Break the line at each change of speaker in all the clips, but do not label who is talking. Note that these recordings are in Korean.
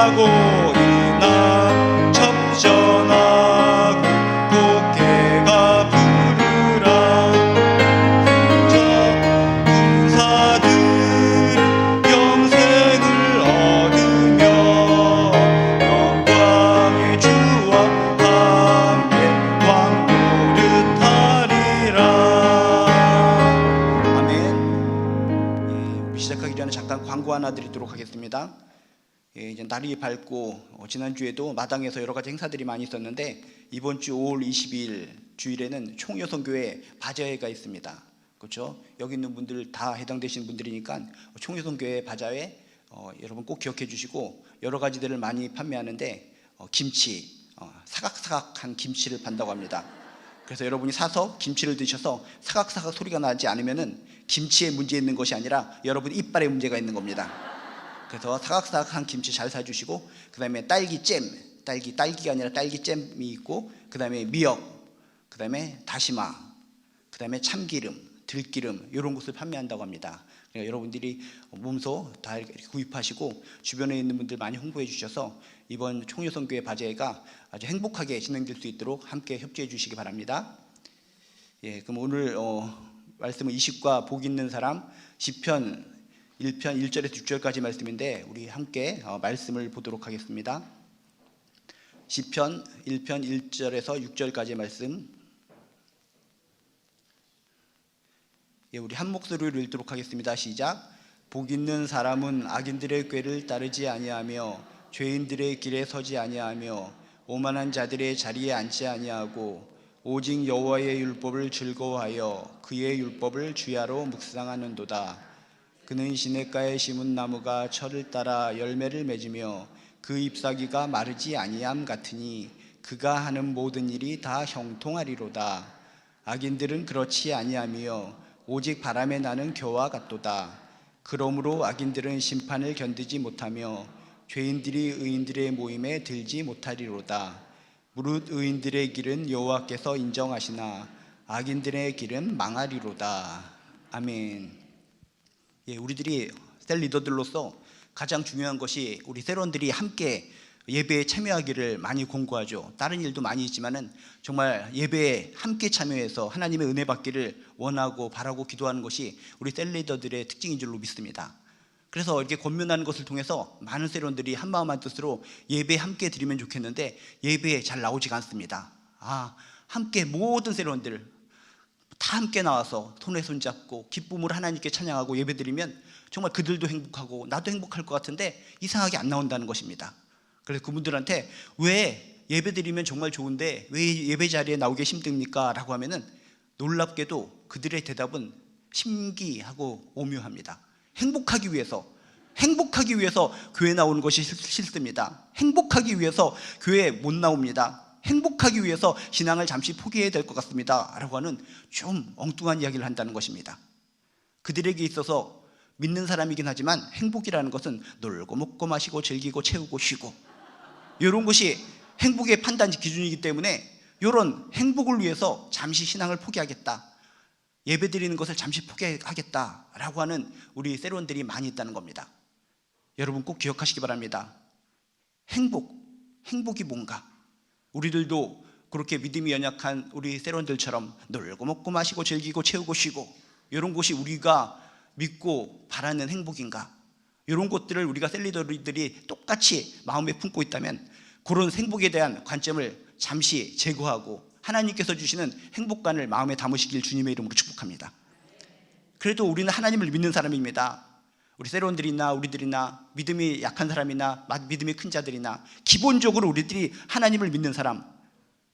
찬양하고 이날 접전하고 곡해가 부르라. 저 군사들 영생을 얻으며 영광의 주와 함께 왕 노릇하리라. 아멘. 우리 시작하기 전에 잠깐 광고 하나 드리도록 하겠습니다. 이제 날이 밝고 지난주에도 마당에서 여러 가지 행사들이 많이 있었는데 이번 주 5월 20일 주일에는 총여성교회 바자회가 있습니다. 그렇죠? 여기 있는 분들 다 해당되시는 분들이니까 총여성교회 바자회 여러분 꼭 기억해 주시고, 여러 가지들을 많이 판매하는데 김치, 사각사각한 김치를 판다고 합니다. 그래서 여러분이 사서 김치를 드셔서 사각사각 소리가 나지 않으면은 김치에 문제 있는 것이 아니라 여러분 이빨에 문제가 있는 겁니다. 그래서 사각사각한 김치 잘 사주시고, 그 다음에 딸기잼, 딸기가 아니라 딸기잼이 있고, 그 다음에 미역, 그 다음에 다시마, 그 다음에 참기름, 들기름, 이런 것을 판매한다고 합니다. 그러니까 여러분들이 몸소 다 이렇게 구입하시고 주변에 있는 분들 많이 홍보해 주셔서 이번 총여성교회 바자회가 아주 행복하게 진행될 수 있도록 함께 협조해 주시기 바랍니다. 그럼 오늘 말씀은 이십과 복 있는 사람 시편 1편 1절에서 6절까지 말씀인데 우리 함께 말씀을 보도록 하겠습니다. 시편 1편 1절에서 6절까지 말씀, 우리 한 목소리로 읽도록 하겠습니다. 시작. 복 있는 사람은 악인들의 꾀를 따르지 아니하며 죄인들의 길에 서지 아니하며 오만한 자들의 자리에 앉지 아니하고 오직 여호와의 율법을 즐거워하여 그의 율법을 주야로 묵상하는도다. 그는 시냇가에 심은 나무가 철을 따라 열매를 맺으며 그 잎사귀가 마르지 아니함 같으니 그가 하는 모든 일이 다 형통하리로다. 악인들은 그렇지 아니하며 오직 바람에 나는 겨와 같도다. 그러므로 악인들은 심판을 견디지 못하며 죄인들이 의인들의 모임에 들지 못하리로다. 무릇 의인들의 길은 여호와께서 인정하시나 악인들의 길은 망하리로다. 아멘. 우리들이 셀 리더들로서 가장 중요한 것이 우리 세론들이 함께 예배에 참여하기를 많이 권고하죠. 다른 일도 많이 있지만은 정말 예배에 함께 참여해서 하나님의 은혜 받기를 원하고 바라고 기도하는 것이 우리 셀 리더들의 특징인 줄로 믿습니다. 그래서 이렇게 권면하는 것을 통해서 많은 세론들이 한마음 한뜻으로 예배에 함께 드리면 좋겠는데 예배에 잘 나오지가 않습니다. 함께 모든 세론들 다 함께 나와서 손에 손잡고 기쁨으로 하나님께 찬양하고 예배드리면 정말 그들도 행복하고 나도 행복할 것 같은데 이상하게 안 나온다는 것입니다. 그래서 그분들한테 왜 예배드리면 정말 좋은데 왜 예배 자리에 나오기 힘듭니까? 라고 하면은 놀랍게도 그들의 대답은 신기하고 오묘합니다. 행복하기 위해서 교회 나오는 것이 싫습니다. 행복하기 위해서 교회에 못 나옵니다. 행복하기 위해서 신앙을 잠시 포기해야 될 것 같습니다 라고 하는 좀 엉뚱한 이야기를 한다는 것입니다. 그들에게 있어서 믿는 사람이긴 하지만 행복이라는 것은 놀고 먹고 마시고 즐기고 채우고 쉬고 이런 것이 행복의 판단 기준이기 때문에 이런 행복을 위해서 잠시 신앙을 포기하겠다, 예배드리는 것을 잠시 포기하겠다 라고 하는 우리 세론들이 많이 있다는 겁니다. 여러분 꼭 기억하시기 바랍니다. 행복이 뭔가, 우리들도 그렇게 믿음이 연약한 우리 세론들처럼 놀고 먹고 마시고 즐기고 채우고 쉬고 이런 것이 우리가 믿고 바라는 행복인가? 이런 것들을 우리가 셀리더들이 똑같이 마음에 품고 있다면 그런 행복에 대한 관점을 잠시 제거하고 하나님께서 주시는 행복감을 마음에 담으시길 주님의 이름으로 축복합니다. 그래도 우리는 하나님을 믿는 사람입니다. 우리 세론들이나 우리들이나 믿음이 약한 사람이나 믿음이 큰 자들이나 기본적으로 우리들이 하나님을 믿는 사람,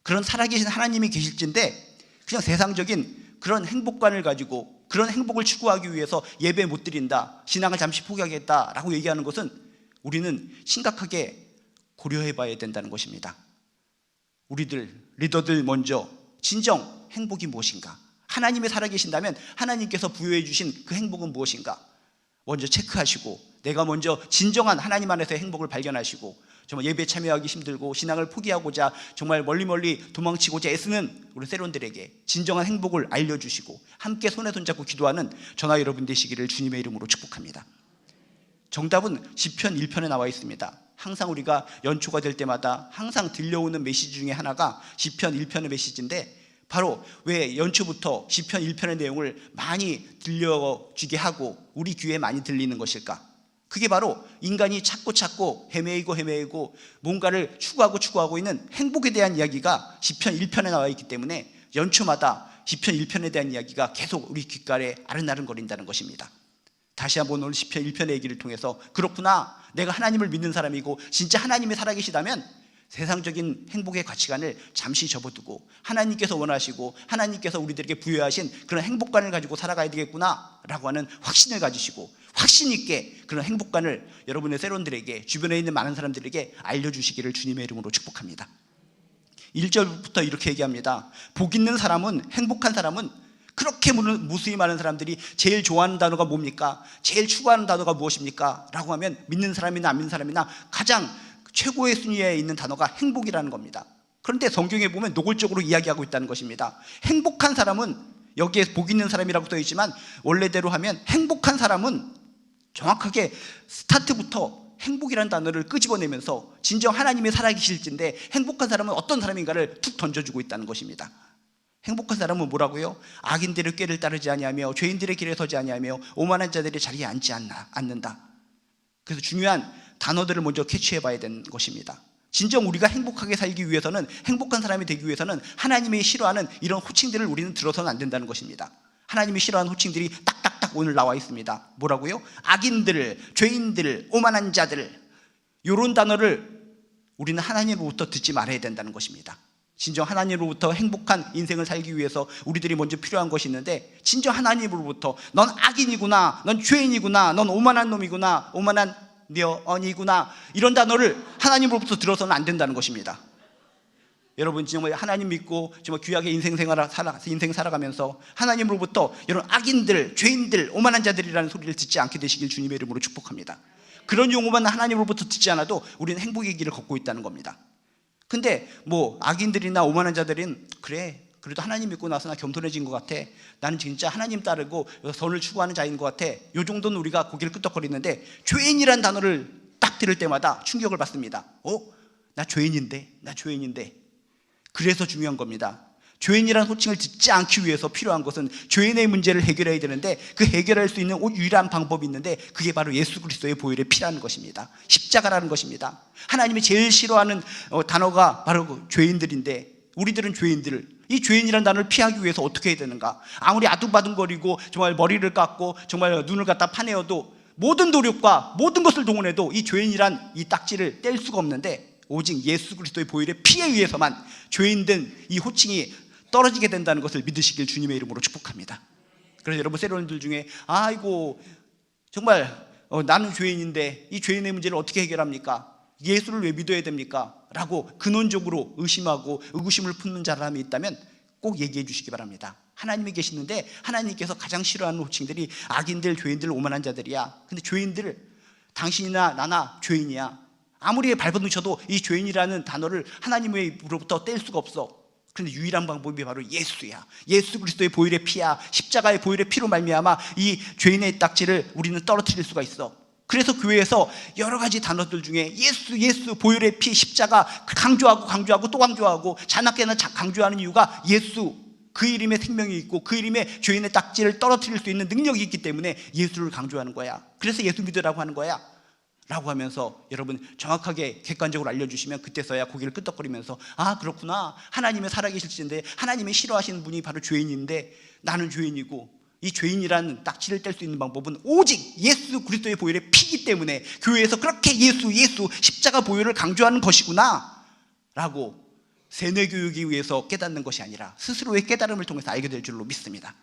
그런 살아계신 하나님이 계실진데 그냥 세상적인 그런 행복관을 가지고 그런 행복을 추구하기 위해서 예배 못 드린다, 신앙을 잠시 포기하겠다라고 얘기하는 것은 우리는 심각하게 고려해 봐야 된다는 것입니다. 우리들 리더들 먼저 진정 행복이 무엇인가, 하나님이 살아계신다면 하나님께서 부여해 주신 그 행복은 무엇인가 먼저 체크하시고, 내가 먼저 진정한 하나님 안에서의 행복을 발견하시고, 정말 예배에 참여하기 힘들고 신앙을 포기하고자 정말 멀리 도망치고자 애쓰는 우리 세론들에게 진정한 행복을 알려주시고 함께 손에 손잡고 기도하는 저나 여러분 되시기를 주님의 이름으로 축복합니다. 정답은 시편 1편에 나와 있습니다. 항상 우리가 연초가 될 때마다 항상 들려오는 메시지 중에 하나가 시편 1편의 메시지인데, 바로 왜 연초부터 시편 1편의 내용을 많이 들려주게 하고 우리 귀에 많이 들리는 것일까? 그게 바로 인간이 찾고 헤매이고 뭔가를 추구하고 있는 행복에 대한 이야기가 시편 1편에 나와 있기 때문에 연초마다 시편 1편에 대한 이야기가 계속 우리 귓가에 아른아른거린다는 것입니다. 다시 한번 오늘 시편 1편의 얘기를 통해서, 그렇구나, 내가 하나님을 믿는 사람이고 진짜 하나님이 살아계시다면 세상적인 행복의 가치관을 잠시 접어두고 하나님께서 원하시고 하나님께서 우리들에게 부여하신 그런 행복관을 가지고 살아가야 되겠구나 라고 하는 확신을 가지시고 확신 있게 그런 행복관을 여러분의 세론들에게, 주변에 있는 많은 사람들에게 알려주시기를 주님의 이름으로 축복합니다. 1절부터 이렇게 얘기합니다. 복 있는 사람은, 행복한 사람은, 그렇게 무수히 많은 사람들이 제일 좋아하는 단어가 뭡니까? 제일 추구하는 단어가 무엇입니까? 라고 하면 믿는 사람이나 안 믿는 사람이나 가장 최고의 순위에 있는 단어가 행복이라는 겁니다. 그런데 성경에 보면 노골적으로 이야기하고 있다는 것입니다. 행복한 사람은, 여기에 복 있는 사람이라고 써 있지만 원래대로 하면 행복한 사람은 정확하게 스타트부터 행복이라는 단어를 끄집어내면서 진정 하나님이 살아계실진데 행복한 사람은 어떤 사람인가를 툭 던져주고 있다는 것입니다. 행복한 사람은 뭐라고요? 악인들의 꾀를 따르지 아니하며 죄인들의 길에 서지 아니하며 오만한 자들의 자리에 앉지 않는다. 그래서 중요한 단어들을 먼저 캐치해 봐야 되는 것입니다. 진정 우리가 행복하게 살기 위해서는, 행복한 사람이 되기 위해서는 하나님이 싫어하는 이런 호칭들을 우리는 들어서는 안 된다는 것입니다. 하나님이 싫어하는 호칭들이 딱딱딱 오늘 나와 있습니다. 뭐라고요? 악인들, 죄인들, 오만한 자들, 이런 단어를 우리는 하나님으로부터 듣지 말아야 된다는 것입니다. 진정 하나님으로부터 행복한 인생을 살기 위해서 우리들이 먼저 필요한 것이 있는데, 진정 하나님으로부터 넌 악인이구나, 넌 죄인이구나, 넌 오만한 놈이구나, 오만한 녀언이구나, 이런 단어를 하나님으로부터 들어서는 안 된다는 것입니다. 여러분 정말 하나님 믿고 정말 귀하게 인생 살아가면서 하나님으로부터 이런 악인들, 죄인들, 오만한 자들이라는 소리를 듣지 않게 되시길 주님의 이름으로 축복합니다. 그런 용어만 하나님으로부터 듣지 않아도 우리는 행복의 길을 걷고 있다는 겁니다. 근데 뭐 악인들이나 오만한 자들은 그래, 그래도 하나님 믿고 나서 나 겸손해진 것 같아, 나는 진짜 하나님 따르고 선을 추구하는 자인 것 같아, 이 정도는 우리가 고개를 끄덕거리는데 죄인이란 단어를 딱 들을 때마다 충격을 받습니다. 나 죄인인데. 그래서 중요한 겁니다. 죄인이라는 호칭을 듣지 않기 위해서 필요한 것은 죄인의 문제를 해결해야 되는데, 그 해결할 수 있는 유일한 방법이 있는데 그게 바로 예수 그리스도의 보혈의 피라는 것입니다. 십자가라는 것입니다. 하나님이 제일 싫어하는 단어가 바로 그 죄인들인데, 우리들은 이 죄인이라는 단어를 피하기 위해서 어떻게 해야 되는가? 아무리 아둥바둥거리고 정말 머리를 깎고 정말 눈을 갖다 파내어도, 모든 노력과 모든 것을 동원해도 이 죄인이란 이 딱지를 뗄 수가 없는데, 오직 예수 그리스도의 보혈의 피에 의해서만 죄인된 이 호칭이 떨어지게 된다는 것을 믿으시길 주님의 이름으로 축복합니다. 그래서 여러분 세론들 중에 아이고 정말 나는 죄인인데 이 죄인의 문제를 어떻게 해결합니까? 예수를 왜 믿어야 됩니까? 라고 근원적으로 의심하고 의구심을 품는 사람이 있다면 꼭 얘기해 주시기 바랍니다. 하나님이 계시는데 하나님께서 가장 싫어하는 호칭들이 악인들, 죄인들, 오만한 자들이야. 근데 죄인들, 당신이나 나나 죄인이야. 아무리 발버둥쳐도 이 죄인이라는 단어를 하나님으로부터 뗄 수가 없어. 그런데 유일한 방법이 바로 예수야. 예수 그리스도의 보혈의 피야. 십자가의 보혈의 피로 말미암아 이 죄인의 딱지를 우리는 떨어뜨릴 수가 있어. 그래서 교회에서 여러 가지 단어들 중에 예수, 보혈의 피, 십자가 강조하고 또 강조하고 자나깨나 강조하는 이유가 예수, 그 이름에 생명이 있고 그 이름에 죄인의 딱지를 떨어뜨릴 수 있는 능력이 있기 때문에 예수를 강조하는 거야. 그래서 예수 믿으라고 하는 거야 라고 하면서 여러분 정확하게 객관적으로 알려주시면 그때서야 고개를 끄덕거리면서 아 그렇구나, 하나님의 살아계실진데 하나님이 싫어하시는 분이 바로 죄인인데 나는 죄인이고, 이 죄인이라는 딱지를 뗄 수 있는 방법은 오직 예수 그리스도의 보혈의 피이기 때문에 교회에서 그렇게 예수 십자가 보혈을 강조하는 것이구나 라고 세뇌교육에 의해서 깨닫는 것이 아니라 스스로의 깨달음을 통해서 알게 될 줄로 믿습니다.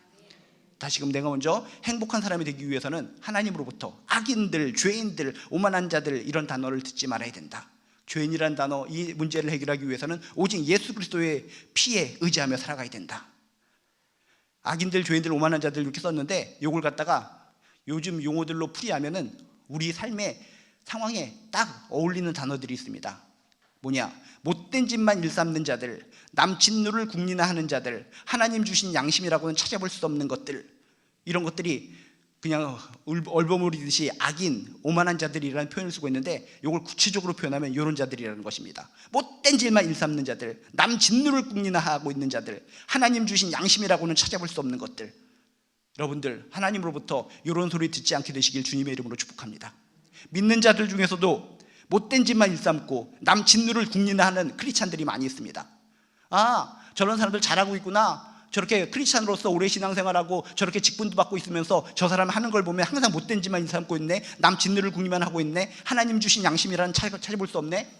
다시금 내가 먼저 행복한 사람이 되기 위해서는 하나님으로부터 악인들, 죄인들, 오만한 자들 이런 단어를 듣지 말아야 된다. 죄인이란 단어, 이 문제를 해결하기 위해서는 오직 예수 그리스도의 피에 의지하며 살아가야 된다. 악인들, 죄인들, 오만한 자들 이렇게 썼는데 이걸 갖다가 요즘 용어들로 풀이하면은 우리 삶의 상황에 딱 어울리는 단어들이 있습니다. 뭐냐? 못된 짓만 일삼는 자들, 남 진노를 궁리나 하는 자들, 하나님 주신 양심이라고는 찾아볼 수 없는 것들, 이런 것들이 그냥 얼버무리듯이 악인, 오만한 자들이라는 표현을 쓰고 있는데, 이걸 구체적으로 표현하면 이런 자들이라는 것입니다. 못된 질만 일삼는 자들, 남 진노를 궁리하고 있는 자들, 하나님 주신 양심이라고는 찾아볼 수 없는 것들. 여러분들, 하나님으로부터 이런 소리 듣지 않게 되시길 주님의 이름으로 축복합니다. 믿는 자들 중에서도 못된 짓만 일삼고 남 진노를 궁리하는 크리스찬들이 많이 있습니다. 아, 저런 사람들 잘하고 있구나, 저렇게 크리스찬으로서 오래 신앙생활하고 저렇게 직분도 받고 있으면서 저 사람 하는 걸 보면 항상 못된 짓만 일삼고 있네, 남 진노를 궁리만 하고 있네, 하나님 주신 양심이라는 찾아볼 수 없네.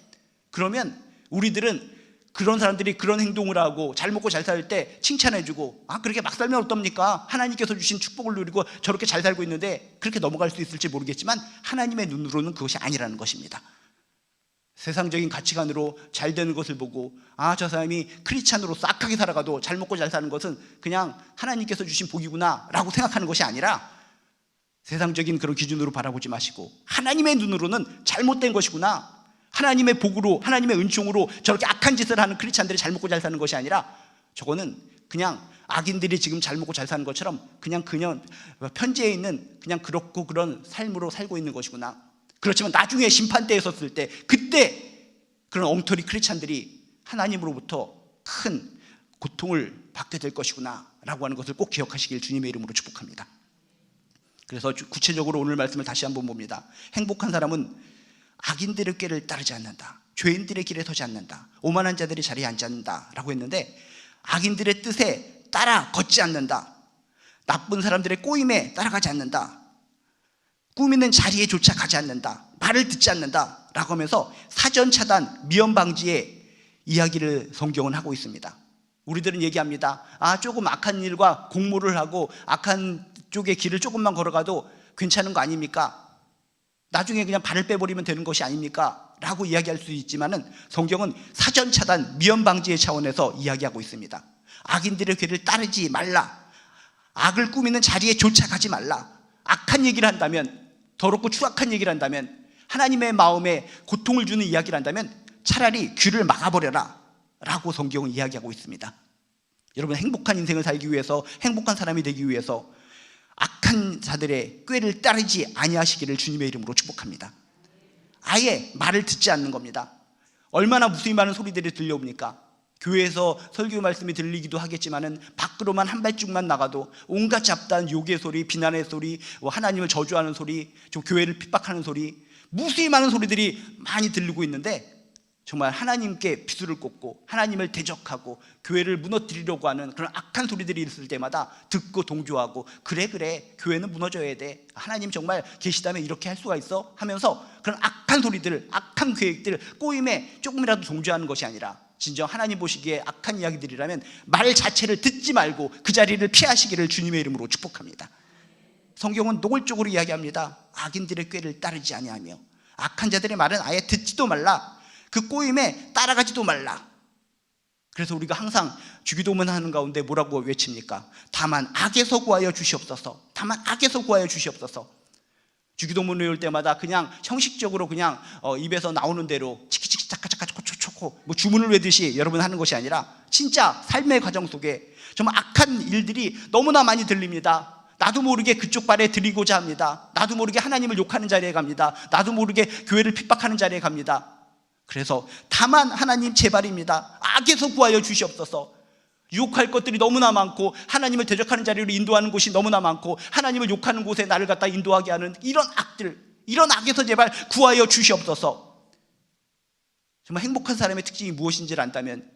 그러면 우리들은 그런 사람들이 그런 행동을 하고 잘 먹고 잘 살 때 칭찬해주고, 아, 그렇게 막 살면 어떻습니까? 하나님께서 주신 축복을 누리고 저렇게 잘 살고 있는데, 그렇게 넘어갈 수 있을지 모르겠지만 하나님의 눈으로는 그것이 아니라는 것입니다. 세상적인 가치관으로 잘 되는 것을 보고, 아, 저 사람이 크리스찬으로서 악하게 살아가도 잘 먹고 잘 사는 것은 그냥 하나님께서 주신 복이구나 라고 생각하는 것이 아니라, 세상적인 그런 기준으로 바라보지 마시고 하나님의 눈으로는 잘못된 것이구나, 하나님의 복으로, 하나님의 은총으로 저렇게 악한 짓을 하는 크리스찬들이 잘 먹고 잘 사는 것이 아니라, 저거는 그냥 악인들이 지금 잘 먹고 잘 사는 것처럼 그냥 편지에 있는 그냥 그렇고 그런 삶으로 살고 있는 것이구나. 그렇지만 나중에 심판대에 섰을 때, 그때 그런 엉터리 크리스찬들이 하나님으로부터 큰 고통을 받게 될 것이구나 라고 하는 것을 꼭 기억하시길 주님의 이름으로 축복합니다. 그래서 구체적으로 오늘 말씀을 다시 한번 봅니다. 행복한 사람은 악인들의 꾀를 따르지 않는다, 죄인들의 길에 서지 않는다, 오만한 자들이 자리에 앉지 않는다 라고 했는데, 악인들의 뜻에 따라 걷지 않는다, 나쁜 사람들의 꼬임에 따라가지 않는다, 꾸미는 자리에조차 가지 않는다, 말을 듣지 않는다 라고 하면서 사전차단, 미연방지의 이야기를 성경은 하고 있습니다. 우리들은 얘기합니다. 아, 조금 악한 일과 공모를 하고 악한 쪽의 길을 조금만 걸어가도 괜찮은 거 아닙니까? 나중에 그냥 발을 빼버리면 되는 것이 아닙니까? 라고 이야기할 수 있지만은, 성경은 사전차단, 미연방지의 차원에서 이야기하고 있습니다. 악인들의 궤를 따르지 말라, 악을 꾸미는 자리에 조차 가지 말라, 악한 얘기를 한다면, 더럽고 추악한 얘기를 한다면, 하나님의 마음에 고통을 주는 이야기를 한다면 차라리 귀를 막아버려라 라고 성경은 이야기하고 있습니다. 여러분, 행복한 인생을 살기 위해서, 행복한 사람이 되기 위해서 악한 자들의 꾀를 따르지 아니하시기를 주님의 이름으로 축복합니다. 아예 말을 듣지 않는 겁니다. 얼마나 무수히 많은 소리들이 들려옵니까? 교회에서 설교 말씀이 들리기도 하겠지만은 밖으로만 한 발짝만 나가도 온갖 잡다한 욕의 소리, 비난의 소리, 하나님을 저주하는 소리, 좀 교회를 핍박하는 소리, 무수히 많은 소리들이 많이 들리고 있는데, 정말 하나님께 비수를 꽂고 하나님을 대적하고 교회를 무너뜨리려고 하는 그런 악한 소리들이 있을 때마다 듣고 동조하고, 그래 교회는 무너져야 돼, 하나님 정말 계시다면 이렇게 할 수가 있어 하면서 그런 악한 소리들, 악한 계획들, 꼬임에 조금이라도 동조하는 것이 아니라, 진정 하나님 보시기에 악한 이야기들이라면 말 자체를 듣지 말고 그 자리를 피하시기를 주님의 이름으로 축복합니다. 성경은 노골적으로 이야기합니다. 악인들의 꾀를 따르지 아니하며, 악한 자들의 말은 아예 듣지도 말라, 그 꼬임에 따라가지도 말라. 그래서 우리가 항상 주기도문 하는 가운데 뭐라고 외칩니까? 다만 악에서 구하여 주시옵소서, 다만 악에서 구하여 주시옵소서. 주기도문 외울 때마다 그냥 형식적으로 그냥 입에서 나오는 대로 치키치키 차카차카 초초초코 뭐 주문을 외듯이 여러분 하는 것이 아니라, 진짜 삶의 과정 속에 정말 악한 일들이 너무나 많이 들립니다. 나도 모르게 그쪽 발에 들이고자 합니다. 나도 모르게 하나님을 욕하는 자리에 갑니다. 나도 모르게 교회를 핍박하는 자리에 갑니다. 그래서 다만 하나님 제발입니다, 악에서 구하여 주시옵소서. 유혹할 것들이 너무나 많고, 하나님을 대적하는 자리로 인도하는 곳이 너무나 많고, 하나님을 욕하는 곳에 나를 갖다 인도하게 하는 이런 악들, 이런 악에서 제발 구하여 주시옵소서. 정말 행복한 사람의 특징이 무엇인지를 안다면,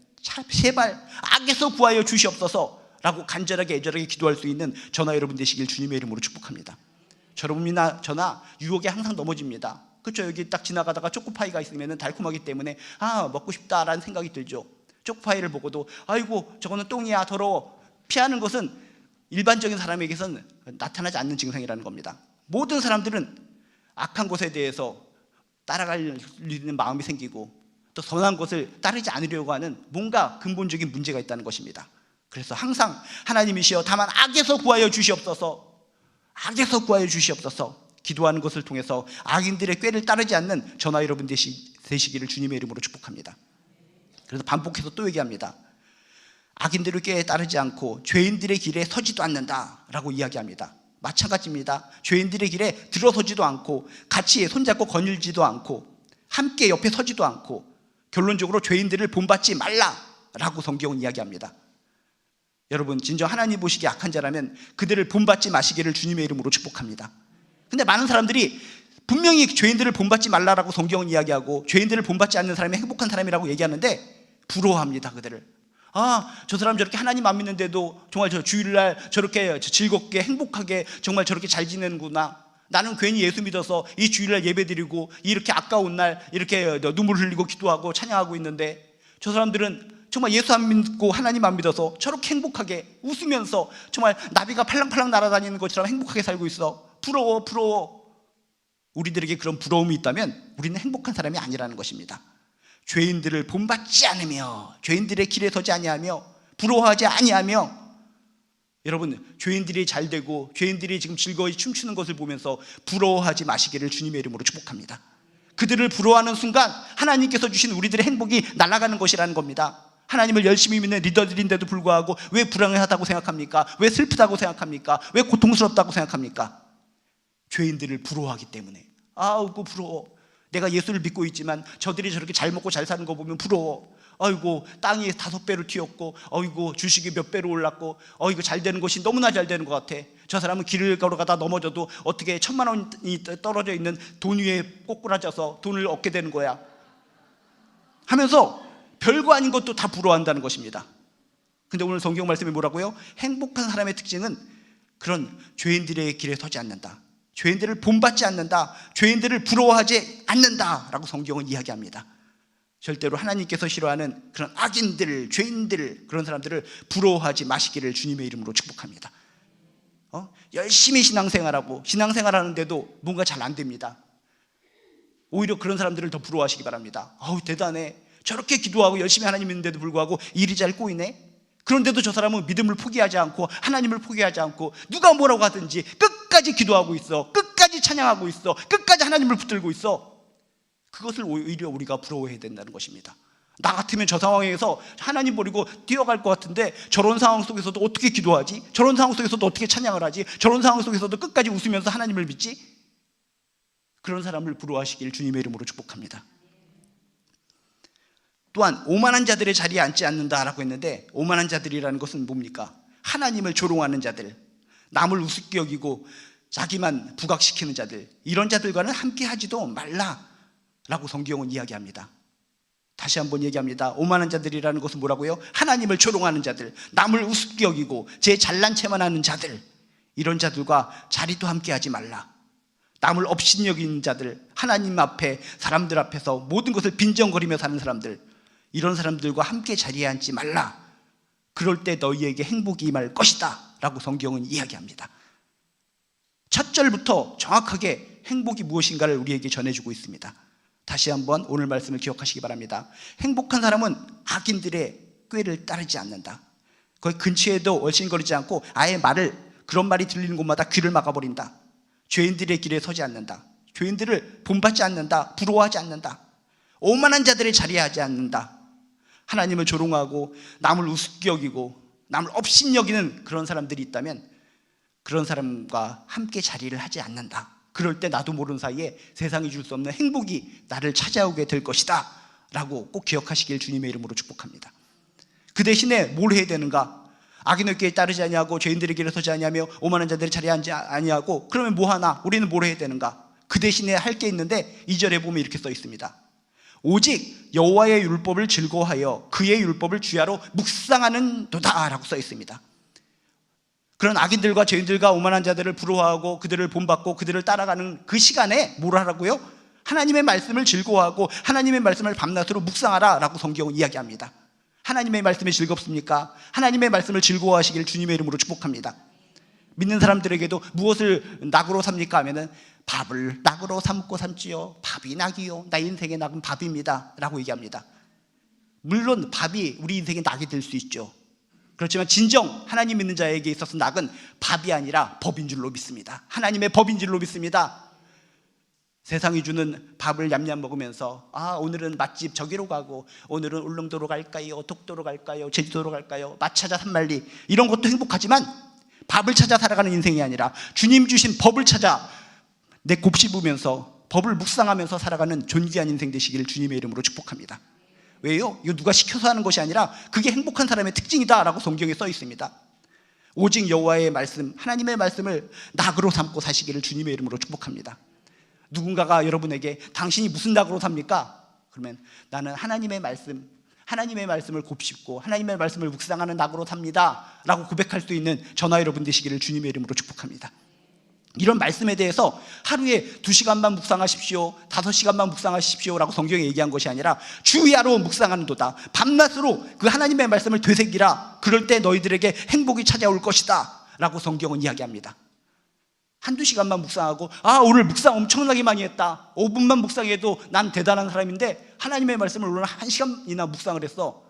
제발 악에서 구하여 주시옵소서 라고 간절하게 애절하게 기도할 수 있는 저나 여러분 되시길 주님의 이름으로 축복합니다. 여러분이나 저나 유혹에 항상 넘어집니다. 그렇죠? 여기 딱 지나가다가 초코파이가 있으면 달콤하기 때문에 아, 먹고 싶다라는 생각이 들죠. 초코파이를 보고도 아이고 저거는 똥이야, 더러워, 피하는 것은 일반적인 사람에게서는 나타나지 않는 증상이라는 겁니다. 모든 사람들은 악한 것에 대해서 따라가려는 마음이 생기고, 또 선한 것을 따르지 않으려고 하는 뭔가 근본적인 문제가 있다는 것입니다. 그래서 항상 하나님이시여 다만 악에서 구하여 주시옵소서, 악에서 구하여 주시옵소서 기도하는 것을 통해서 악인들의 꾀를 따르지 않는 저나 여러분 되시기를 주님의 이름으로 축복합니다. 그래서 반복해서 또 얘기합니다. 악인들의 꾀에 따르지 않고 죄인들의 길에 서지도 않는다 라고 이야기합니다. 마찬가지입니다. 죄인들의 길에 들어서지도 않고 같이 손잡고 거닐지도 않고 함께 옆에 서지도 않고 결론적으로 죄인들을 본받지 말라라고 성경은 이야기합니다. 여러분, 진정 하나님 보시기에 악한 자라면 그들을 본받지 마시기를 주님의 이름으로 축복합니다. 근데 많은 사람들이 분명히 죄인들을 본받지 말라라고 성경은 이야기하고 죄인들을 본받지 않는 사람이 행복한 사람이라고 얘기하는데 부러워합니다. 그들을. 저 사람 저렇게 하나님 안 믿는데도 정말 저 주일날 저렇게 즐겁게 행복하게 정말 저렇게 잘 지내는구나. 나는 괜히 예수 믿어서 이 주일날 예배드리고 이렇게 아까운 날 이렇게 눈물 흘리고 기도하고 찬양하고 있는데 저 사람들은 정말 예수 안 믿고 하나님 안 믿어서 저렇게 행복하게 웃으면서 정말 나비가 팔랑팔랑 날아다니는 것처럼 행복하게 살고 있어. 부러워, 부러워. 우리들에게 그런 부러움이 있다면 우리는 행복한 사람이 아니라는 것입니다. 죄인들을 본받지 않으며 죄인들의 길에 서지 아니하며 부러워하지 아니하며, 여러분, 죄인들이 잘 되고 죄인들이 지금 즐거이 춤추는 것을 보면서 부러워하지 마시기를 주님의 이름으로 축복합니다. 그들을 부러워하는 순간 하나님께서 주신 우리들의 행복이 날아가는 것이라는 겁니다. 하나님을 열심히 믿는 리더들인데도 불구하고 왜 불행하다고 생각합니까? 왜 슬프다고 생각합니까? 왜 고통스럽다고 생각합니까? 죄인들을 부러워하기 때문에. 아이고 부러워. 내가 예수를 믿고 있지만 저들이 저렇게 잘 먹고 잘 사는 거 보면 부러워. 아이고 땅이 5배로 튀었고, 아이고 주식이 몇 배로 올랐고, 아이고 잘 되는 것이 너무나 잘 되는 것 같아. 저 사람은 길을 걸어가다 넘어져도 어떻게 1,000만 원이 떨어져 있는 돈 위에 꼬꾸라져서 돈을 얻게 되는 거야 하면서 별거 아닌 것도 다 부러워한다는 것입니다. 근데 오늘 성경 말씀이 뭐라고요? 행복한 사람의 특징은 그런 죄인들의 길에 서지 않는다, 죄인들을 본받지 않는다, 죄인들을 부러워하지 않는다라고 성경은 이야기합니다. 절대로 하나님께서 싫어하는 그런 악인들, 죄인들, 그런 사람들을 부러워하지 마시기를 주님의 이름으로 축복합니다. 열심히 신앙생활하고 신앙생활하는데도 뭔가 잘 안 됩니다. 오히려 그런 사람들을 더 부러워하시기 바랍니다. 대단해. 저렇게 기도하고 열심히 하나님 믿는데도 불구하고 일이 잘 꼬이네. 그런데도 저 사람은 믿음을 포기하지 않고 하나님을 포기하지 않고 누가 뭐라고 하든지 끝까지 기도하고 있어. 끝까지 찬양하고 있어. 끝까지 하나님을 붙들고 있어. 그것을 오히려 우리가 부러워해야 된다는 것입니다. 나 같으면 저 상황에서 하나님 버리고 뛰어갈 것 같은데 저런 상황 속에서도 어떻게 기도하지? 저런 상황 속에서도 어떻게 찬양을 하지? 저런 상황 속에서도 끝까지 웃으면서 하나님을 믿지? 그런 사람을 부러워하시길 주님의 이름으로 축복합니다. 또한 오만한 자들의 자리에 앉지 않는다라고 했는데, 오만한 자들이라는 것은 뭡니까? 하나님을 조롱하는 자들, 남을 우습게 여기고 자기만 부각시키는 자들, 이런 자들과는 함께 하지도 말라라고 성경은 이야기합니다. 다시 한번 얘기합니다. 오만한 자들이라는 것은 뭐라고요? 하나님을 조롱하는 자들, 남을 우습게 여기고 제 잘난 체만 하는 자들, 이런 자들과 자리도 함께 하지 말라. 남을 업신여기는 자들, 하나님 앞에 사람들 앞에서 모든 것을 빈정거리며 사는 사람들, 이런 사람들과 함께 자리에 앉지 말라. 그럴 때 너희에게 행복이 임할 것이다 라고 성경은 이야기합니다. 첫 절부터 정확하게 행복이 무엇인가를 우리에게 전해주고 있습니다. 다시 한번 오늘 말씀을 기억하시기 바랍니다. 행복한 사람은 악인들의 꾀를 따르지 않는다. 거기 근처에도 얼씬거리지 않고 아예 그런 말이 들리는 곳마다 귀를 막아버린다. 죄인들의 길에 서지 않는다. 죄인들을 본받지 않는다. 부러워하지 않는다. 오만한 자들의 자리에 하지 않는다. 하나님을 조롱하고 남을 우습게 여기고 남을 업신여기는 그런 사람들이 있다면 그런 사람과 함께 자리를 하지 않는다. 그럴 때 나도 모르는 사이에 세상이 줄 수 없는 행복이 나를 찾아오게 될 것이다 라고 꼭 기억하시길 주님의 이름으로 축복합니다. 그 대신에 뭘 해야 되는가? 악인의 꾀에 따르지 아니하고 죄인들의 길에 서지 아니하며 오만한 자들의 자리에 앉지 아니하고, 그러면 뭐 하나? 우리는 뭘 해야 되는가? 그 대신에 할 게 있는데 2절에 보면 이렇게 써 있습니다. 오직 여호와의 율법을 즐거워하여 그의 율법을 주야로 묵상하는 도다라고 써 있습니다. 그런 악인들과 죄인들과 오만한 자들을 부러워하고 그들을 본받고 그들을 따라가는 그 시간에 뭘 하라고요? 하나님의 말씀을 즐거워하고 하나님의 말씀을 밤낮으로 묵상하라 라고 성경은 이야기합니다. 하나님의 말씀이 즐겁습니까? 하나님의 말씀을 즐거워하시길 주님의 이름으로 축복합니다. 믿는 사람들에게도 무엇을 낙으로 삽니까? 하면은 밥을 낙으로 삼고 삼지요. 밥이 낙이요. 나 인생의 낙은 밥입니다 라고 얘기합니다. 물론 밥이 우리 인생의 낙이 될 수 있죠. 그렇지만 진정 하나님 믿는 자에게 있어서 낙은 밥이 아니라 법인 줄로 믿습니다. 하나님의 법인 줄로 믿습니다. 세상이 주는 밥을 냠냠 먹으면서 오늘은 맛집 저기로 가고, 오늘은 울릉도로 갈까요? 독도로 갈까요? 제주도로 갈까요? 마차자 산만리, 이런 것도 행복하지만 밥을 찾아 살아가는 인생이 아니라 주님 주신 법을 찾아 내 곱씹으면서 법을 묵상하면서 살아가는 존귀한 인생 되시기를 주님의 이름으로 축복합니다. 왜요? 이거 누가 시켜서 하는 것이 아니라 그게 행복한 사람의 특징이다 라고 성경에 써 있습니다. 오직 여호와의 말씀, 하나님의 말씀을 낙으로 삼고 사시기를 주님의 이름으로 축복합니다. 누군가가 여러분에게 당신이 무슨 낙으로 삽니까? 그러면 나는 하나님의 말씀을 곱씹고 하나님의 말씀을 묵상하는 낙으로 삽니다 라고 고백할 수 있는 저나 여러분 되시기를 주님의 이름으로 축복합니다. 이런 말씀에 대해서 하루에 2시간만 묵상하십시오, 5시간만 묵상하십시오 라고 성경에 얘기한 것이 아니라 주야로 묵상하는도다, 밤낮으로 그 하나님의 말씀을 되새기라, 그럴 때 너희들에게 행복이 찾아올 것이다 라고 성경은 이야기합니다. 1-2시간만 묵상하고 오늘 묵상 엄청나게 많이 했다, 5분만 묵상해도 난 대단한 사람인데 하나님의 말씀을 오늘 1시간이나 묵상을 했어,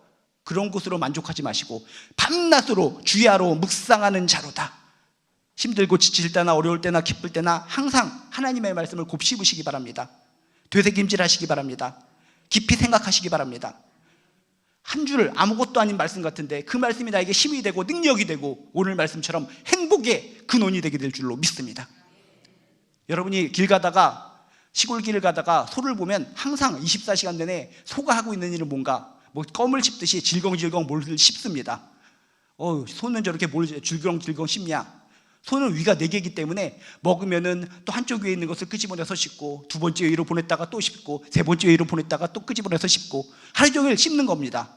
그런 것으로 만족하지 마시고 밤낮으로 주야로 묵상하는 자로다. 힘들고 지칠 때나 어려울 때나 기쁠 때나 항상 하나님의 말씀을 곱씹으시기 바랍니다. 되새김질 하시기 바랍니다. 깊이 생각하시기 바랍니다. 한 줄 아무것도 아닌 말씀 같은데 그 말씀이 나에게 힘이 되고 능력이 되고 오늘 말씀처럼 행복의 근원이 되게 될 줄로 믿습니다. 여러분이 길 가다가, 시골 길을 가다가 소를 보면 항상 24시간 내내 소가 하고 있는 일은 뭔가 껌을 씹듯이 질겅질겅 뭘 씹습니다. 소는 저렇게 뭘 질겅질겅 씹냐? 소는 위가 4개이기 때문에 먹으면은 또 한쪽 위에 있는 것을 끄집어내서 씹고, 2번째 위로 보냈다가 또 씹고, 3번째 위로 보냈다가 또 끄집어내서 씹고, 하루 종일 씹는 겁니다.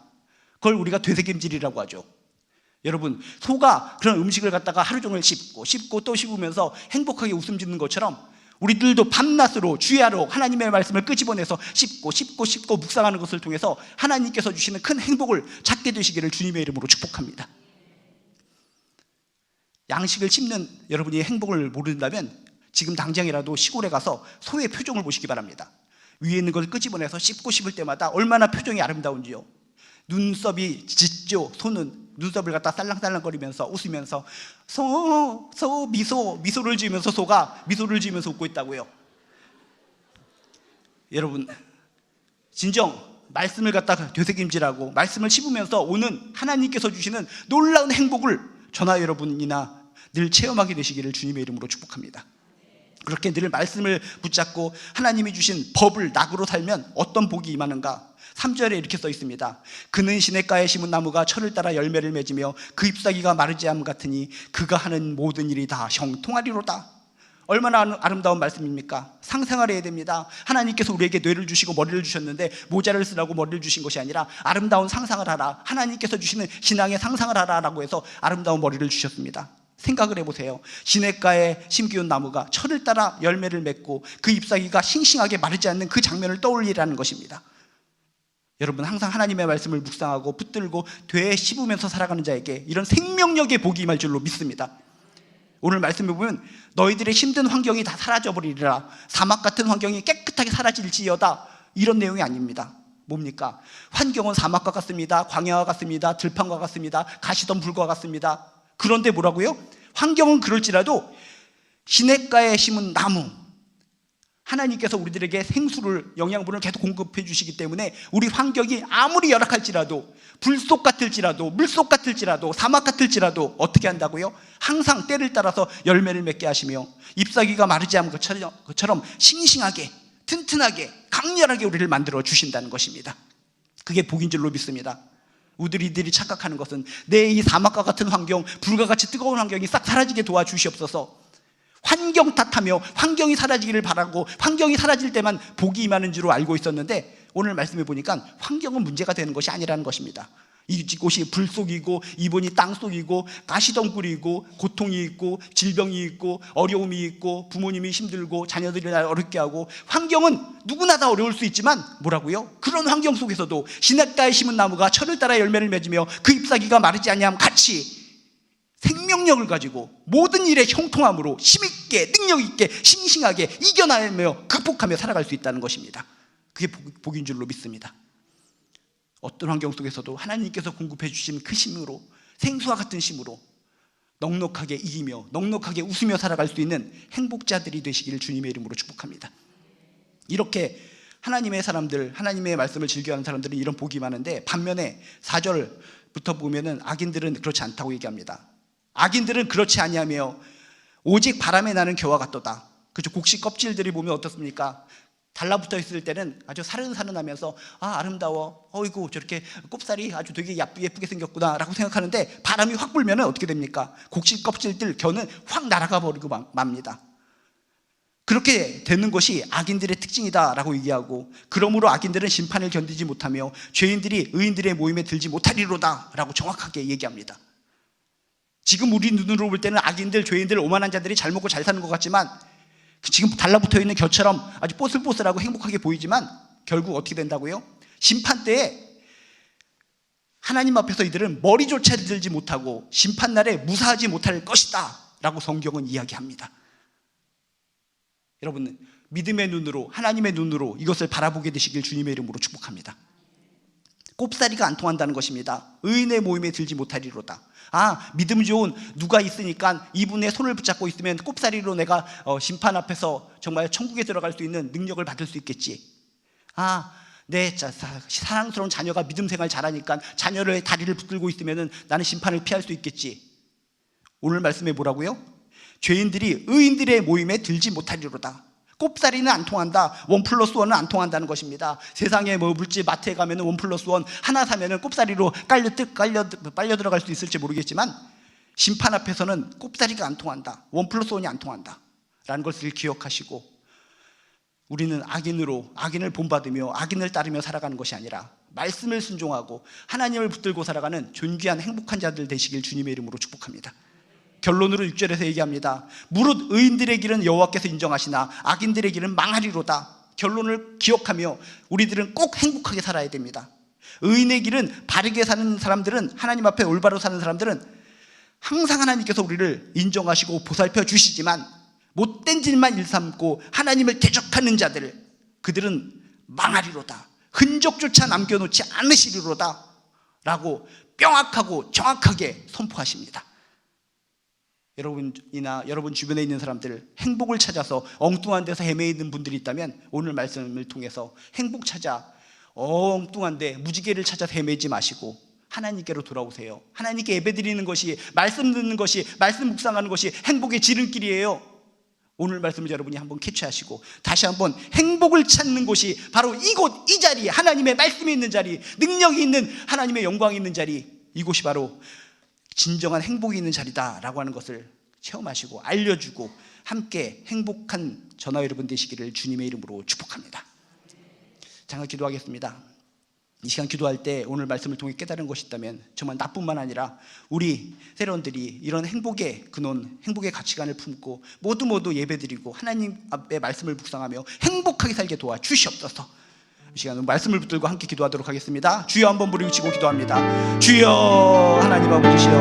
그걸 우리가 되새김질이라고 하죠. 여러분, 소가 그런 음식을 갖다가 하루 종일 씹고 또 씹으면서 행복하게 웃음 짓는 것처럼 우리들도 밤낮으로 주야로 하나님의 말씀을 끄집어내서 씹고 묵상하는 것을 통해서 하나님께서 주시는 큰 행복을 찾게 되시기를 주님의 이름으로 축복합니다. 양식을 씹는 여러분이 행복을 모른다면 지금 당장이라도 시골에 가서 소의 표정을 보시기 바랍니다. 위에 있는 걸 끄집어내서 씹을 때마다 얼마나 표정이 아름다운지요. 눈썹이 짙죠. 소는 눈썹을 갖다 살랑살랑거리면서 웃으면서 미소를 지으면서 소가 미소를 지으면서 웃고 있다고요. 여러분, 진정 말씀을 갖다가 되새김질하고 말씀을 씹으면서 오는 하나님께서 주시는 놀라운 행복을 저나 여러분이나 늘 체험하게 되시기를 주님의 이름으로 축복합니다. 그렇게 늘 말씀을 붙잡고 하나님이 주신 법을 낙으로 살면 어떤 복이 임하는가? 3절에 이렇게 써 있습니다. 그는 시냇가에 심은 나무가 철을 따라 열매를 맺으며 그 잎사귀가 마르지 않음 같으니 그가 하는 모든 일이 다 형통하리로다. 얼마나 아름다운 말씀입니까? 상상을 해야 됩니다. 하나님께서 우리에게 뇌를 주시고 머리를 주셨는데 모자를 쓰라고 머리를 주신 것이 아니라 아름다운 상상을 하라, 하나님께서 주시는 신앙의 상상을 하라라고 해서 아름다운 머리를 주셨습니다. 생각을 해보세요. 시냇가에 심기운 나무가 철을 따라 열매를 맺고 그 잎사귀가 싱싱하게 마르지 않는 그 장면을 떠올리라는 것입니다. 여러분, 항상 하나님의 말씀을 묵상하고 붙들고 되에 씹으면서 살아가는 자에게 이런 생명력의 복이 임할 줄로 믿습니다. 오늘 말씀해 보면 너희들의 힘든 환경이 다 사라져버리리라, 사막 같은 환경이 깨끗하게 사라질지어다, 이런 내용이 아닙니다. 뭡니까? 환경은 사막과 같습니다. 광야와 같습니다. 들판과 같습니다. 가시덤 불과 같습니다. 그런데 뭐라고요? 환경은 그럴지라도 시냇가에 심은 나무, 하나님께서 우리들에게 생수를, 영양분을 계속 공급해 주시기 때문에 우리 환경이 아무리 열악할지라도, 불속 같을지라도, 물속 같을지라도, 사막 같을지라도 어떻게 한다고요? 항상 때를 따라서 열매를 맺게 하시며 잎사귀가 마르지 않은 것처럼 싱싱하게, 튼튼하게, 강렬하게 우리를 만들어 주신다는 것입니다. 그게 복인 줄로 믿습니다. 우리들이 착각하는 것은 내 이 사막과 같은 환경, 불과 같이 뜨거운 환경이 싹 사라지게 도와주시옵소서, 환경 탓하며 환경이 사라지기를 바라고 환경이 사라질 때만 복이 임하는 줄로 알고 있었는데 오늘 말씀해 보니까 환경은 문제가 되는 것이 아니라는 것입니다. 이곳이 불속이고 이번이 땅속이고 가시덩굴이고 고통이 있고 질병이 있고 어려움이 있고 부모님이 힘들고 자녀들이 날 어렵게 하고, 환경은 누구나 다 어려울 수 있지만 뭐라고요? 그런 환경 속에서도 시냇가에 심은 나무가 철을 따라 열매를 맺으며 그 잎사귀가 마르지 아니함 같이 생명력을 가지고 모든 일에 형통함으로 힘있게 능력있게 싱싱하게 이겨내며 극복하며 살아갈 수 있다는 것입니다. 그게 복인 줄로 믿습니다. 어떤 환경 속에서도 하나님께서 공급해 주신 그 힘으로, 생수와 같은 힘으로 넉넉하게 이기며 넉넉하게 웃으며 살아갈 수 있는 행복자들이 되시기를 주님의 이름으로 축복합니다. 이렇게 하나님의 사람들, 하나님의 말씀을 즐겨하는 사람들은 이런 복이 많은데 반면에 4절부터 보면은 악인들은 그렇지 않다고 얘기합니다. 악인들은 그렇지 아니하며 오직 바람에 나는 겨와 같도다. 그죠? 곡식 껍질들이 보면 어떻습니까? 달라붙어 있을 때는 아주 사른사른하면서 아름다워, 어이구 저렇게 꼽살이 아주 되게 예쁘게 생겼구나 라고 생각하는데, 바람이 확 불면 어떻게 됩니까? 곡식 껍질들 겨는 확 날아가 버리고 맙니다. 그렇게 되는 것이 악인들의 특징이다 라고 얘기하고, 그러므로 악인들은 심판을 견디지 못하며 죄인들이 의인들의 모임에 들지 못하리로다 라고 정확하게 얘기합니다. 지금 우리 눈으로 볼 때는 악인들, 죄인들, 오만한 자들이 잘 먹고 잘 사는 것 같지만, 지금 달라붙어 있는 겨처럼 아주 뽀슬뽀슬하고 행복하게 보이지만 결국 어떻게 된다고요? 심판 때에 하나님 앞에서 이들은 머리조차 들지 못하고 심판날에 무사하지 못할 것이다 라고 성경은 이야기합니다. 여러분, 믿음의 눈으로, 하나님의 눈으로 이것을 바라보게 되시길 주님의 이름으로 축복합니다. 꼽사리가 안 통한다는 것입니다. 의인의 모임에 들지 못하리로다. 믿음 좋은 누가 있으니까 이분의 손을 붙잡고 있으면 꼽사리로 내가 심판 앞에서 정말 천국에 들어갈 수 있는 능력을 받을 수 있겠지. 내 사랑스러운 자녀가 믿음 생활 잘하니까 자녀의 다리를 붙들고 있으면 나는 심판을 피할 수 있겠지. 오늘 말씀에 뭐라고요? 죄인들이 의인들의 모임에 들지 못하리로다. 꼽사리는 안 통한다. 1+1은 안 통한다는 것입니다. 세상에 물집 마트에 가면 1+1 하나 사면 꼽사리로 빨려 들어갈 수 있을지 모르겠지만, 심판 앞에서는 꼽사리가 안 통한다. 1+1이 안 통한다 라는 것을 기억하시고, 우리는 악인을 본받으며 악인을 따르며 살아가는 것이 아니라 말씀을 순종하고 하나님을 붙들고 살아가는 존귀한 행복한 자들 되시길 주님의 이름으로 축복합니다. 결론으로 6절에서 얘기합니다. 무릇 의인들의 길은 여호와께서 인정하시나 악인들의 길은 망하리로다. 결론을 기억하며 우리들은 꼭 행복하게 살아야 됩니다. 의인의 길은, 바르게 사는 사람들은, 하나님 앞에 올바로 사는 사람들은 항상 하나님께서 우리를 인정하시고 보살펴 주시지만, 못된 짓만 일삼고 하나님을 대적하는 자들, 그들은 망하리로다. 흔적조차 남겨놓지 않으시리로다 라고 명확하고 정확하게 선포하십니다. 여러분이나 여러분 주변에 있는 사람들, 행복을 찾아서 엉뚱한 데서 헤매이는 분들이 있다면 오늘 말씀을 통해서 행복 찾아 엉뚱한 데 무지개를 찾아 헤매지 마시고 하나님께로 돌아오세요. 하나님께 예배드리는 것이, 말씀 듣는 것이, 말씀 묵상하는 것이 행복의 지름길이에요. 오늘 말씀을 여러분이 한번 캐치하시고 다시 한번 행복을 찾는 곳이 바로 이곳, 이 자리, 하나님의 말씀이 있는 자리, 능력이 있는, 하나님의 영광이 있는 자리, 이곳이 바로 진정한 행복이 있는 자리다라고 하는 것을 체험하시고 알려주고 함께 행복한 전화 여러분 되시기를 주님의 이름으로 축복합니다. 잠깐 기도하겠습니다. 이 시간 기도할 때 오늘 말씀을 통해 깨달은 것이 있다면 정말 나뿐만 아니라 우리 세련들이 이런 행복의 근원, 행복의 가치관을 품고 모두 예배드리고 하나님 앞에 말씀을 묵상하며 행복하게 살게 도와주시옵소서. 이 시간은 말씀을 붙들고 함께 기도하도록 하겠습니다. 주여 한번 부르짖고 기도합니다. 주여 하나님 아버지시여,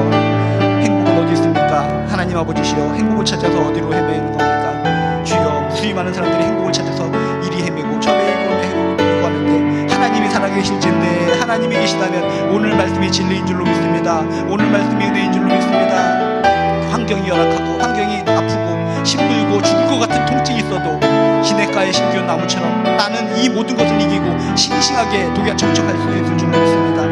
행복은 어디 있습니까? 하나님 아버지시여, 행복을 찾아서 어디로 헤매는 겁니까? 주여, 수이 많은 사람들이 행복을 찾아서 이리 헤매고 저리 헤매고 하는데 하나님이 살아계실진데, 하나님이 계시다면 오늘 말씀이 진리인 줄로 믿습니다. 오늘 말씀이 은혜인 줄로 믿습니다. 환경이 열악하고 환경이 아프고 힘들고 죽을 것 같은 통증이 있어도 시냇가에 심기운 나무처럼 나는 이 모든 것을 이기고 싱싱하게 독야 청청할 수 있을 줄로 믿습니다.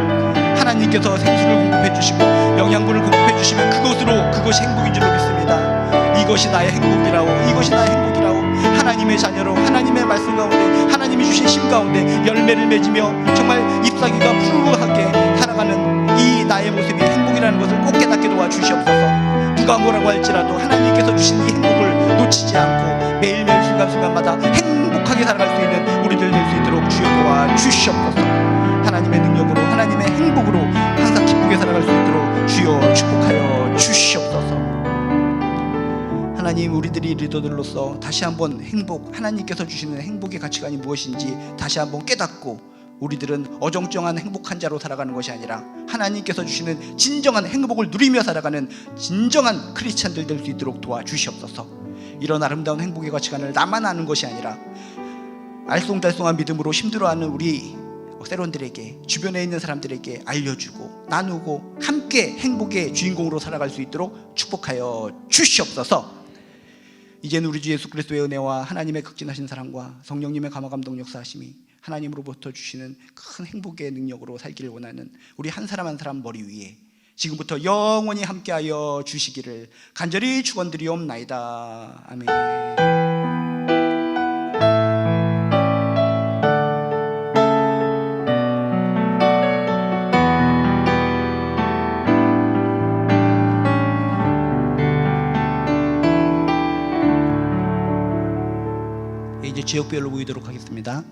하나님께서 생수를 공급해 주시고 영양분을 공급해 주시면 그것이 행복인 줄로 믿습니다. 이것이 나의 행복이라고, 이것이 나의 행복이라고, 하나님의 자녀로 하나님의 말씀 가운데 하나님이 주신 심 가운데 열매를 맺으며 정말 잎사귀가 푸르르하게 살아가는 이 나의 모습이 행복이라는 것을 꼭 깨닫게 도와주시옵소서. 누가 뭐라고 할지라도 하나님께서 주신 이 행복을 놓치지 않고 매일매일 순간순간마다 행복하게 살아갈 수 있는 우리들 될 수 있도록 주여 도와주시옵소서. 하나님의 능력으로, 하나님의 행복으로 항상 기쁘게 살아갈 수 있도록 주여 축복하여 주시옵소서. 하나님, 우리들이 리더들로서 다시 한번 행복, 하나님께서 주시는 행복의 가치관이 무엇인지 다시 한번 깨닫고 우리들은 어정쩡한 행복한 자로 살아가는 것이 아니라 하나님께서 주시는 진정한 행복을 누리며 살아가는 진정한 크리스찬들 될 수 있도록 도와주시옵소서. 이런 아름다운 행복의 가치관을 나만 아는 것이 아니라 알쏭달쏭한 믿음으로 힘들어하는 우리 세론들에게, 주변에 있는 사람들에게 알려주고 나누고 함께 행복의 주인공으로 살아갈 수 있도록 축복하여 주시옵소서. 이제는 우리 주 예수 그리스도의 은혜와 하나님의 극진하신 사랑과 성령님의 감화감동 역사하심이 하나님으로부터 주시는 큰 행복의 능력으로 살기를 원하는 우리 한 사람 한 사람 머리 위에 지금부터 영원히 함께하여 주시기를 간절히 축원드리옵나이다. 아멘. 이제 지역별로 모이도록 하겠습니다.